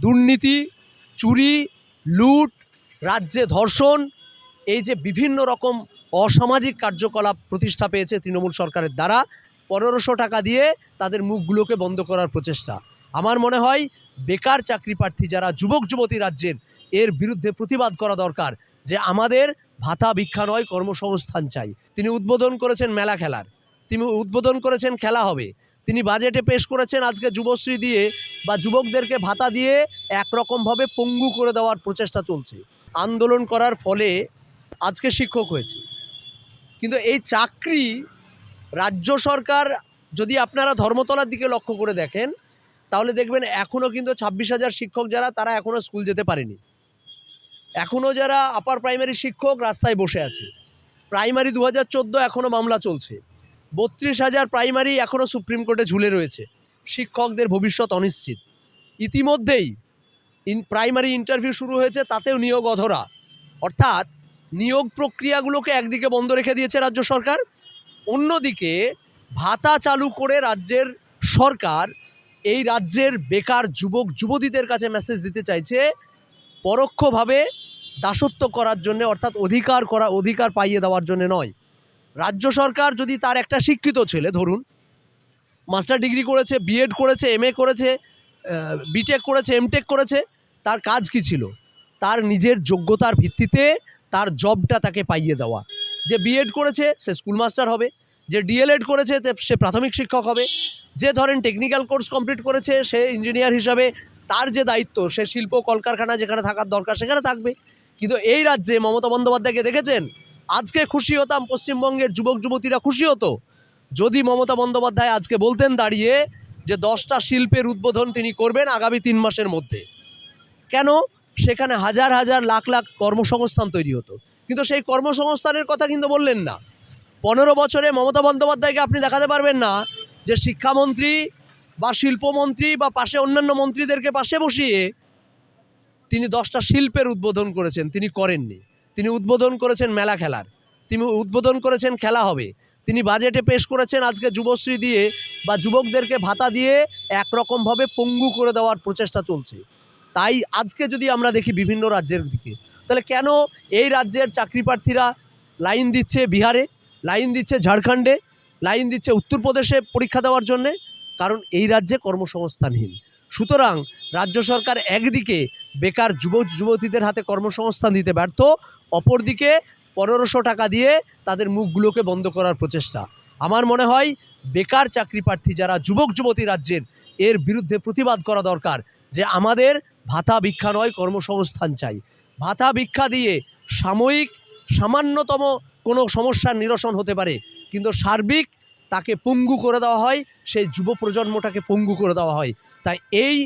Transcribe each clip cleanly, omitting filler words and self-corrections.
দুর্নীতি, চুরি, লুট, রাজ্যে ধর্ষণ, এই যে বিভিন্ন রকম অসামাজিক কার্যকলাপ প্রতিষ্ঠা পেয়েছে তৃণমূল সরকারের দ্বারা, 1500 টাকা দিয়ে তাদের মুখগুলোকে বন্ধ করার প্রচেষ্টা। আমার মনে হয় বেকার চাকরি প্রার্থী যারা যুবক যুবতী রাজ্যের, এর বিরুদ্ধে প্রতিবাদ করা দরকার যে আমাদের ভাতা ভিক্ষা নয়, কর্মসংস্থান চাই। তিনি উদ্বোধন করেছেন মেলা খেলার, তিনি উদ্বোধন করেছেন খেলা হবে, তিনি বাজেটে পেশ করেছেন আজকে যুবশ্রী দিয়ে বা যুবকদেরকে ভাতা দিয়ে একরকমভাবে পঙ্গু করে দেওয়ার প্রচেষ্টা চলছে। আন্দোলন করার ফলে আজকে শিক্ষক হয়েছে, কিন্তু এই চাকরি রাজ্য সরকার, যদি আপনারা ধর্মতলার দিকে লক্ষ্য করে দেখেন তাহলে দেখবেন এখনও কিন্তু 26,000 শিক্ষক যারা, তারা এখনও স্কুল যেতে পারেনি। এখনও যারা আপার প্রাইমারি শিক্ষক রাস্তায় বসে আছে। প্রাইমারি 2014 এখনও মামলা চলছে। 32,000 প্রাইমারি এখনও সুপ্রিম কোর্টে ঝুলে রয়েছে। শিক্ষকদের ভবিষ্যৎ অনিশ্চিত। ইতিমধ্যেই প্রাইমারি ইন্টারভিউ শুরু হয়েছে, তাতেও নিয়োগ অধরা। অর্থাৎ নিয়োগ প্রক্রিয়াগুলোকে একদিকে বন্ধ রেখে দিয়েছে রাজ্য সরকার, অন্যদিকে ভাতা চালু করে রাজ্যের সরকার এই রাজ্যের বেকার যুবক যুবতীদের কাছে মেসেজ দিতে চাইছে পরোক্ষভাবে দাসত্ব করার জন্য, অর্থাৎ অধিকার পাইয়ে দেওয়ার জন্য নয়। রাজ্য সরকার যদি তার একটা শিক্ষিত ছেলে, ধরুন মাস্টার ডিগ্রি করেছে, বিএড করেছে, এমএ করেছে, বিটেক করেছে, এমটেক করেছে, তার কাজ কি ছিল? তার নিজের যোগ্যতার ভিত্তিতে তার জবটা তাকে পাইয়ে দেওয়া। যে বিএড করেছে সে স্কুল মাস্টার হবে, যে ডিএলএড করেছে সে প্রাথমিক শিক্ষক হবে, যে ধরেন টেকনিক্যাল কোর্স কমপ্লিট করেছে সে ইঞ্জিনিয়ার হিসাবে তার যে দায়িত্ব, সে শিল্প কলকারখানা যেখানে থাকার দরকার সেখানে থাকবে। কিন্তু এই রাজ্যে মমতা বন্দ্যোপাধ্যায়কে দেখেছেন? আজকে খুশি হতাম, পশ্চিমবঙ্গের যুবক যুবতীরা খুশি হতো যদি মমতা বন্দ্যোপাধ্যায় আজকে বলতেন দাঁড়িয়ে যে 10টা শিল্পের উদ্বোধন তিনি করবেন আগামী 3 মাসের মধ্যে। কেন? সেখানে হাজার হাজার লাখ লাখ কর্মসংস্থান তৈরি হতো। কিন্তু সেই কর্মসংস্থানের কথা কিন্তু বললেন না। 15 বছরে মমতা বন্দ্যোপাধ্যায়কে আপনি দেখাতে পারবেন না যে শিক্ষামন্ত্রী বা শিল্পমন্ত্রী বা পাশে অন্যান্য মন্ত্রীদেরকে পাশে বসিয়ে তিনি 10টা শিল্পের উদ্বোধন করেছেন। তিনি করেননি। তিনি উদ্বোধন করেছেন মেলা খেলার, তিনি উদ্বোধন করেছেন খেলা হবে, তিনি বাজেটে পেশ করেছেন আজকে যুবশ্রী দিয়ে বা যুবকদেরকে ভাতা দিয়ে একরকমভাবে পঙ্গু করে দেওয়ার প্রচেষ্টা চলছে। তাই আজকে যদি আমরা দেখি বিভিন্ন রাজ্যের দিকে, তাহলে কেন এই রাজ্যের চাকরি প্রার্থীরা লাইন দিচ্ছে বিহারে, লাইন দিচ্ছে ঝাড়খণ্ডে, লাইন দিচ্ছে উত্তরপ্রদেশে পরীক্ষা দেওয়ার জন্যে? কারণ এই রাজ্যে কর্মসংস্থানহীন। সুতরাং রাজ্য সরকার একদিকে বেকার যুবক যুবতীদের হাতে কর্মসংস্থান দিতে ব্যর্থ, অপরদিকে 1500 টাকা দিয়ে তাদের মুখগুলোকে বন্ধ করার প্রচেষ্টা। আমার মনে হয় বেকার চাকরি প্রার্থী যারা যুবক যুবতী রাজ্যের, এর বিরুদ্ধে প্রতিবাদ করা দরকার যে আমাদের ভাতা ভিক্ষা নয়, কর্মসংস্থান চাই। ভাতা ভিক্ষা দিয়ে সাময়িক সামান্যতম কোনো সমস্যার নিরসন হতে পারে, কিন্তু সার্বিক তাকে পঙ্গু করে দেওয়া হয়, সেই যুব প্রজন্মটাকে পঙ্গু করে দেওয়া হয়। তাই এই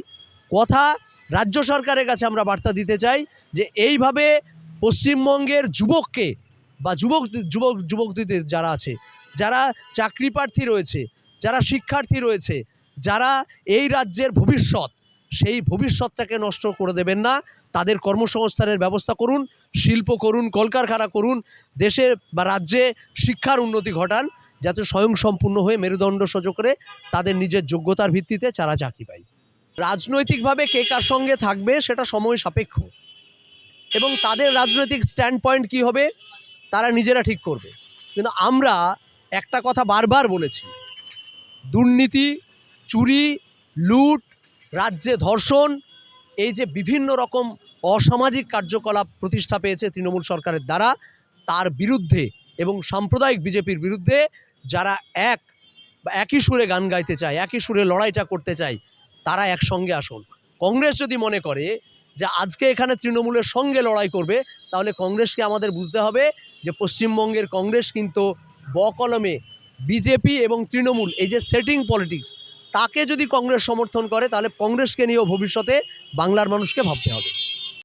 কথা রাজ্য সরকারের কাছে আমরা বার্তা দিতে চাই যে এইভাবে পশ্চিমবঙ্গের যুবককে বা যুবকদের যারা আছে, যারা চাকরি প্রার্থী রয়েছে, যারা শিক্ষার্থী রয়েছে, যারা এই রাজ্যের ভবিষ্যৎ, সেই ভবিষ্যৎটাকে নষ্ট করে দেবেন না। তাদের কর্মসংস্থানের ব্যবস্থা করুন, শিল্প করুন, কলকারখানা করুন, দেশের বা রাজ্যে শিক্ষার উন্নতি ঘটান, যাতে স্বয়ংসম্পূর্ণ হয়ে মেরুদণ্ড সোজা করে তাদের নিজের যোগ্যতার ভিত্তিতে যারা চাকরি পায়। রাজনৈতিকভাবে কে কার সঙ্গে থাকবে সেটা সময় সাপেক্ষ, এবং তাদের রাজনৈতিক স্ট্যান্ড পয়েন্ট কী হবে তারা নিজেরা ঠিক করবে। কিন্তু আমরা একটা কথা বারবার বলেছি, দুর্নীতি, চুরি, লুট, রাজ্যে ধর্ষণ, এই যে বিভিন্ন রকম অসামাজিক কার্যকলাপ প্রতিষ্ঠা পেয়েছে তৃণমূল সরকারের দ্বারা, তার বিরুদ্ধে এবং সাম্প্রদায়িক বিজেপির বিরুদ্ধে যারা একই সুরে গান গাইতে চায়, একই সুরে লড়াইটা করতে চায়, তারা একসঙ্গে আসুন। কংগ্রেস যদি মনে করে যে আজকে এখানে তৃণমূলের সঙ্গে লড়াই করবে, তাহলে কংগ্রেসকে আমাদের বুঝতে হবে যে পশ্চিমবঙ্গের কংগ্রেস কিন্তু বকলমে বিজেপি এবং তৃণমূল, এই যে সেটিং পলিটিক্স, তাকে যদি কংগ্রেস সমর্থন করে তাহলে কংগ্রেসকে নিয়েও ভবিষ্যতে বাংলার মানুষকে ভাবতে হবে।